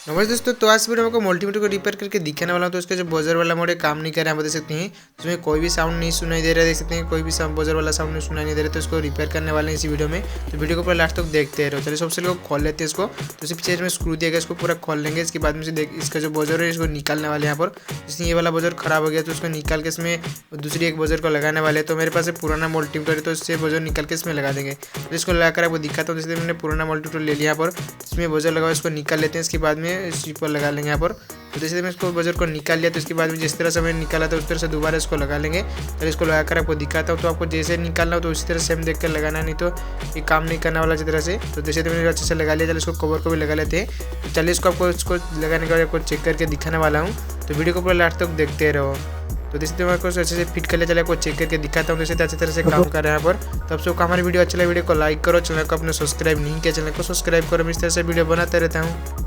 नमस्ते दोस्तों, तो आज वीडियो में आपको मल्टीमीटर को रिपेयर करके दिखाने वाला हूँ। तो उसका जो बजर वाला मोड है काम नहीं कर रहा है, आप देख सकते हैं इसमें कोई भी साउंड नहीं सुनाई दे रहा है। देख सकते हैं कोई भी बजर वाला साउंड नहीं सुनाई नहीं दे रहा है। तो इसको रिपेयर करने वाले हैं इसी वीडियो में। तो वीडियो को पूरा लास्ट तक देखते रहो। चलिए सबसे लोग खोल लेते हैं इसको। तो इसी पीछे में स्क्रू दिया गया, इसको पूरा खोल लेंगे। इसके बाद में से देख इसका जो बजर है इसको निकालने वाले हैं यहाँ पर। जिसमें ये वाला बजर खराब हो गया तो उसको निकाल के इसमें दूसरी एक बजर को लगाने वाले हैं। तो मेरे पास पुराना मल्टीमीटर है तो इससे बजर निकाल के इसमें लगा देंगे। तो इसको लगाकर आपको दिखाता हूँ। जैसे मैंने पुराना मल्टीमीटर ले लिया यहाँ पर, इसमें बजर लगा इसको निकाल लेते हैं। इसके बाद में इसी पर लगा लेंगे यहाँ पर। तो जैसे मैं इसको बजर को निकाल लिया तो इसके बाद में जिस तरह से मैंने निकाला था उस तरह से दोबारा इसको लगा लेंगे। तो इसको लगाकर आपको दिखाता हूँ। तो आपको जैसे निकालना हो तो उसी तरह सेम देख कर लगाना, नहीं तो ये काम नहीं करने वाला जिस तरह से। तो जैसे तो मैंने अच्छे से लगा लिया। चलिए इसको कवर को भी लगा लेते हैं। तो चलिए इसको लगाने के बाद आपको चेक करके दिखाने वाला हूँ। तो वीडियो को पूरा लास्ट तक देखते रहो। तो जैसे मैं आपको अच्छे से फिट कर लिया। चलिए आपको चेक करके दिखाता हूँ जैसे अच्छी तरह से काम कर रहे हैं यहाँ पर। तो आप सबको हमारी वीडियो अच्छा लगे वीडियो को लाइक करो, चैनल को अपने सब्सक्राइब नहीं किया चैनल को सब्सक्राइब करो। मैं इस तरह से वीडियो बनाते रहता हूँ।